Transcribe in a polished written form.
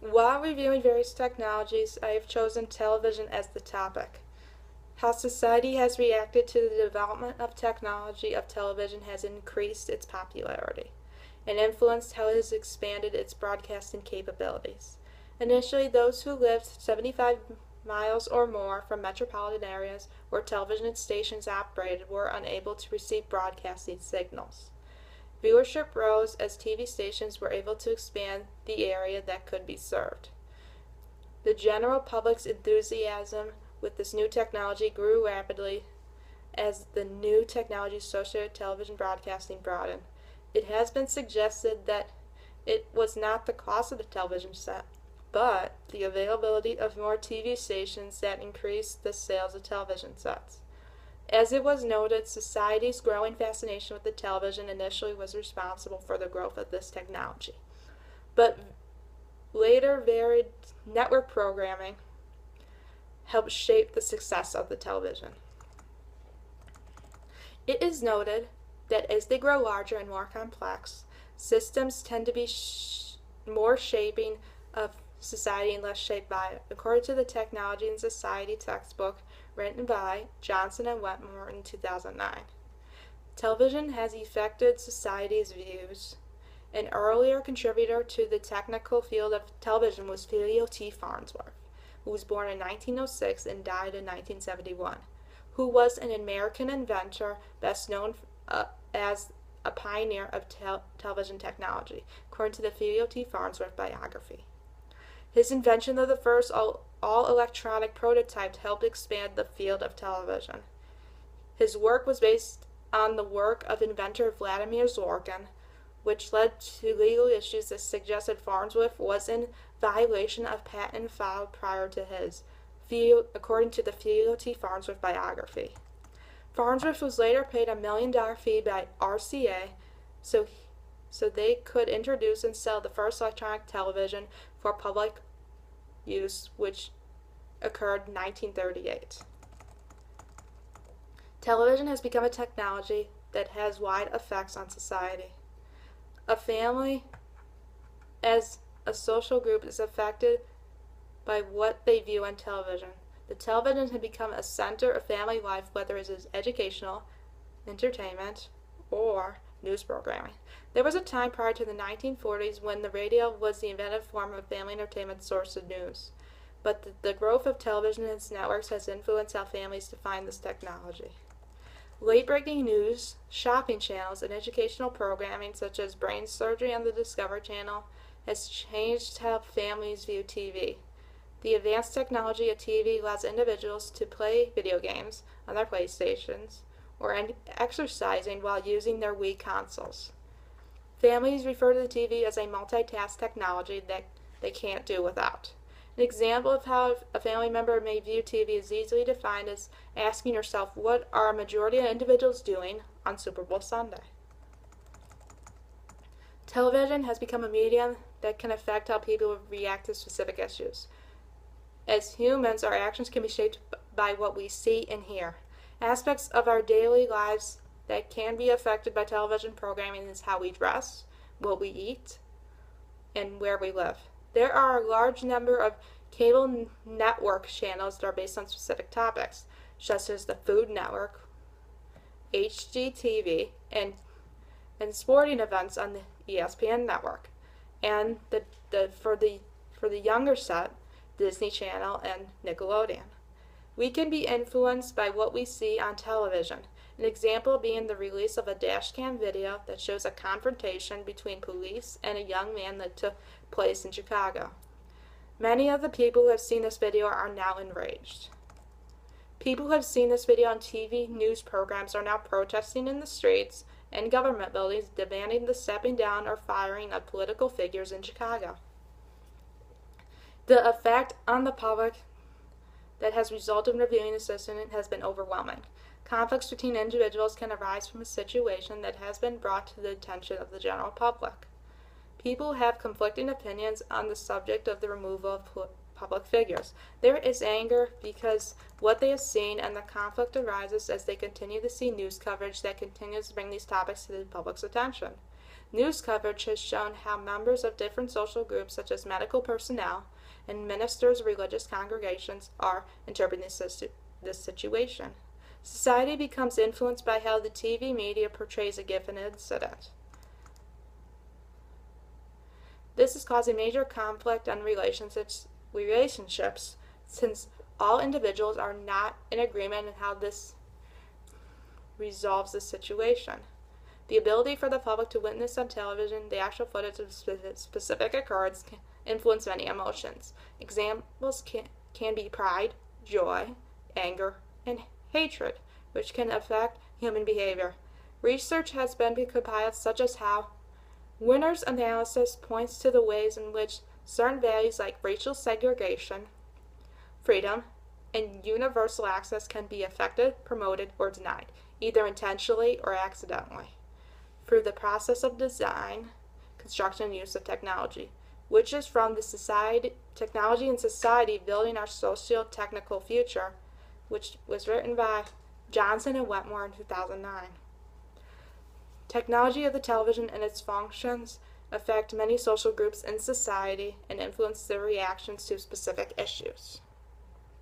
While reviewing various technologies, I have chosen television as the topic. How society has reacted to the development of technology of television has increased its popularity and influenced how it has expanded its broadcasting capabilities. Initially, those who lived 75 miles or more from metropolitan areas where television stations operated were unable to receive broadcasting signals. Viewership rose as TV stations were able to expand the area that could be served. The general public's enthusiasm with this new technology grew rapidly as the new technology associated with television broadcasting broadened. It has been suggested that it was not the cost of the television set, but the availability of more TV stations that increased the sales of television sets. As it was noted, society's growing fascination with the television initially was responsible for the growth of this technology. But later varied network programming helped shape the success of the television. It is noted that as they grow larger and more complex, systems tend to be more shaping of society and less shaped by it, according to the Technology and Society textbook written by Johnson and Wetmore in 2009. Television has affected society's views. An earlier contributor to the technical field of television was Theo T. Farnsworth, who was born in 1906 and died in 1971, who was an American inventor best known as a pioneer of television technology, according to the Theo T. Farnsworth biography. His invention of the first all-electronic prototype helped expand the field of television. His work was based on the work of inventor Vladimir Zorkin, which led to legal issues that suggested Farnsworth was in violation of patent filed prior to his, according to the Theo T. Farnsworth biography. Farnsworth was later paid $1 million fee by RCA so they could introduce and sell the first electronic television for public use, which occurred in 1938. Television has become a technology that has wide effects on society. A family, as a social group, is affected by what they view on television. The television has become a center of family life, whether it is educational, entertainment, or news programming. There was a time prior to the 1940s when the radio was the inventive form of family entertainment source of news. But the growth of television and its networks has influenced how families define this technology. Late-breaking news, shopping channels, and educational programming such as brain surgery on the Discovery Channel has changed how families view TV. The advanced technology of TV allows individuals to play video games on their PlayStations or exercising while using their Wii consoles. Families refer to the TV as a multitask technology that they can't do without. An example of how a family member may view TV is easily defined as asking yourself, what are a majority of individuals doing on Super Bowl Sunday? Television has become a medium that can affect how people react to specific issues. As humans, our actions can be shaped by what we see and hear. Aspects of our daily lives that can be affected by television programming is how we dress, what we eat, and where we live. There are a large number of cable network channels that are based on specific topics, such as the Food Network, HGTV, and sporting events on the ESPN network, and for the younger set, Disney Channel and Nickelodeon. We can be influenced by what we see on television, an example being the release of a dashcam video that shows a confrontation between police and a young man that took place in Chicago. Many of the people who have seen this video are now enraged. People who have seen this video on TV news programs are now protesting in the streets and government buildings, demanding the stepping down or firing of political figures in Chicago. The effect on the public that has resulted in reviewing the system has been overwhelming. Conflicts between individuals can arise from a situation that has been brought to the attention of the general public. People have conflicting opinions on the subject of the removal of public figures. There is anger because what they have seen, and the conflict arises as they continue to see news coverage that continues to bring these topics to the public's attention. News coverage has shown how members of different social groups, such as medical personnel and ministers of religious congregations, are interpreting this situation. Society becomes influenced by how the TV media portrays a given incident. This is causing major conflict on relationships, since all individuals are not in agreement on how this resolves the situation. The ability for the public to witness on television the actual footage of specific occurrence can influence many emotions. Examples can be pride, joy, anger, and hatred, which can affect human behavior. Research has been compiled, such as how Winner's analysis points to the ways in which certain values like racial segregation, freedom, and universal access can be affected, promoted, or denied, either intentionally or accidentally, through the process of design, construction, and use of technology, which is from the Technology and Society Building Our Socio-Technical Future, which was written by Johnson and Wetmore in 2009. Technology of the television and its functions affect many social groups in society and influence their reactions to specific issues.